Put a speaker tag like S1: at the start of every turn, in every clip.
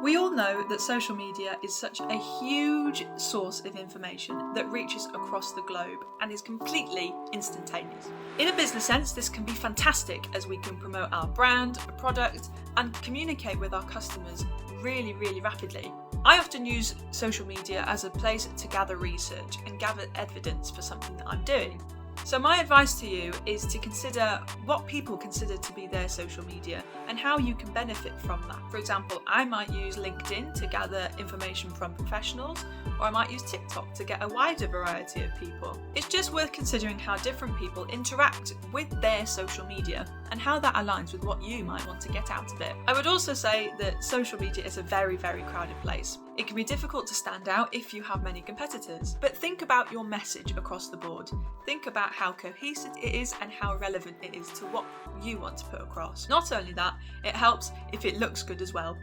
S1: We all know that social media is such a huge source of information that reaches across the globe and is completely instantaneous. In a business sense, this can be fantastic as we can promote our brand, a product, and communicate with our customers really rapidly. I often use social media as a place to gather research and gather evidence for something that I'm doing. So my advice to you is to consider what people consider to be their social media and how you can benefit from that. For example, I might use LinkedIn to gather information from professionals, or I might use TikTok to get a wider variety of people. It's just worth considering how different people interact with their social media and how that aligns with what you might want to get out of it. I would also say that social media is a very crowded place. It can be difficult to stand out if you have many competitors, but think about your message across the board. Think about how cohesive it is and how relevant it is to what you want to put across. Not only that, it helps if it looks good as well.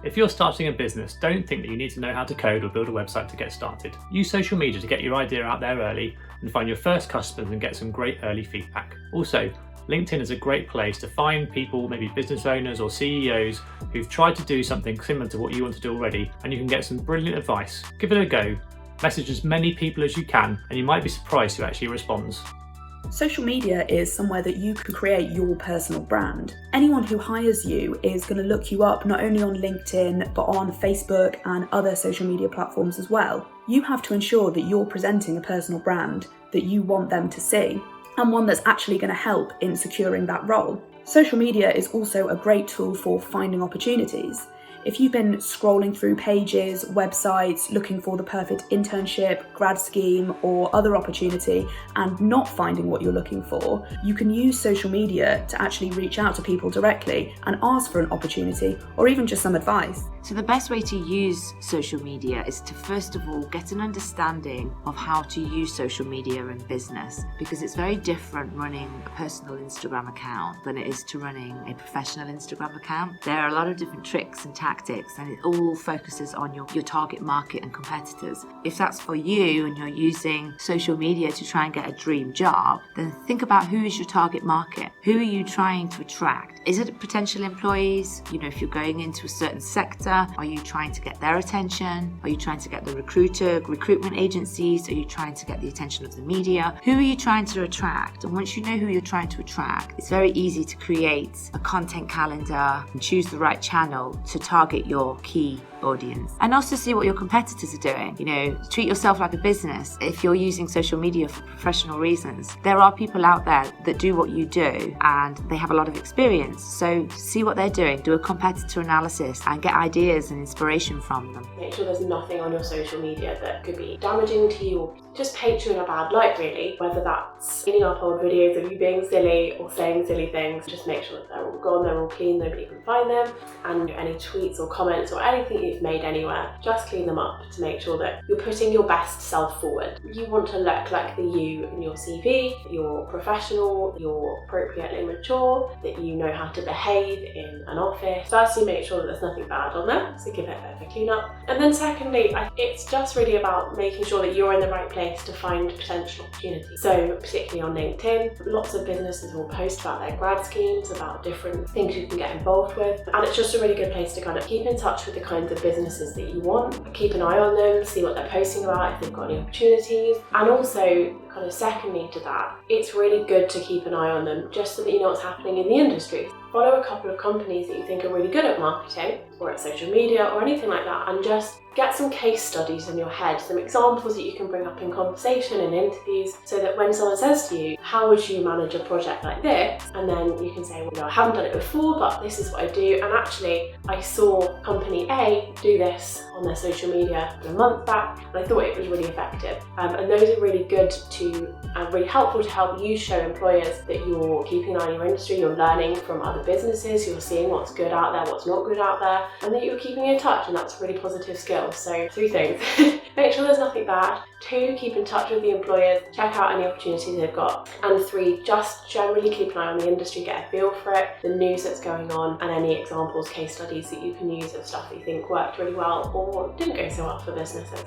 S2: If you're starting a business, don't think that you need to know how to code or build a website to get started. Use social media to get your idea out there early and find your first customers and get some great early feedback. Also, LinkedIn is a great place to find people, maybe business owners or CEOs, who've tried to do something similar to what you want to do already, and you can get some brilliant advice. Give it a go. Message as many people as you can, and you might be surprised who actually responds.
S3: Social media is somewhere that you can create your personal brand. Anyone who hires you is going to look you up not only on LinkedIn, but on Facebook and other social media platforms as well. You have to ensure that you're presenting a personal brand that you want them to see, and one that's actually going to help in securing that role. Social media is also a great tool for finding opportunities. If you've been scrolling through pages, websites, looking for the perfect internship, grad scheme, or other opportunity and not finding what you're looking for, you can use social media to actually reach out to people directly and ask for an opportunity or even just some advice.
S4: So the best way to use social media is to first of all get an understanding of how to use social media in business, because it's very different running a personal Instagram account than it is to running a professional Instagram account. There are a lot of different tricks and tactics, and it all focuses on your target market and competitors. If that's for you and you're using social media to try and get a dream job, then think about who is your target market. Who are you trying to attract? Is it potential employees? If you're going into a certain sector, are you trying to get their attention? Are you trying to get the recruitment agencies? Are you trying to get the attention of the media? Who are you trying to attract? And once you know who you're trying to attract, it's very easy to create a content calendar and choose the right channel to target your key audience, and also see what your competitors are doing. Treat yourself like a business. If you're using social media for professional reasons, there are people out there that do what you do and they have a lot of experience. So see what they're doing, do a competitor analysis and get ideas and inspiration from them.
S5: Make sure there's nothing on your social media that could be damaging to you or just paint you in a bad light, really. Whether that's cleaning up old videos of you being silly or saying silly things, just make sure that they're all gone, they're all clean, nobody can find them. And any tweets or comments or anything you've made anywhere, just clean them up to make sure that you're putting your best self forward. You want to look like the you in your CV, you're professional, you're appropriately mature, that you know how to behave in an office. Firstly, make sure that there's nothing bad on there, so give it a bit of a clean up. And then secondly, it's just really about making sure that you're in the right place to find potential opportunities. So particularly on LinkedIn, lots of businesses will post about their grad schemes, about different things you can get involved with, and it's just a really good place to kind of keep in touch with the kinds of businesses that you want, keep an eye on them, see what they're posting about, if they've got any opportunities. And also, kind of secondly to that, it's really good to keep an eye on them just so that you know what's happening in the industry. Follow a couple of companies that you think are really good at marketing or at social media or anything like that, and just get some case studies in your head, some examples that you can bring up in conversation and interviews, so that when someone says to you, how would you manage a project like this? And then you can say, I haven't done it before, but this is what I do. And actually, I saw company A do this on their social media a month back, and I thought it was really effective. And those are really good to, really helpful to help you show employers that you're keeping an eye on your industry, you're learning from other businesses, you're seeing what's good out there, what's not good out there, and that you're keeping in touch, and that's a really positive skill. So 3 things. Make sure there's nothing bad. 2, keep in touch with the employers, check out any opportunities they've got. And 3, just generally keep an eye on the industry, get a feel for it, the news that's going on, and any examples, case studies that you can use of stuff that you think worked really well or didn't go so well for businesses.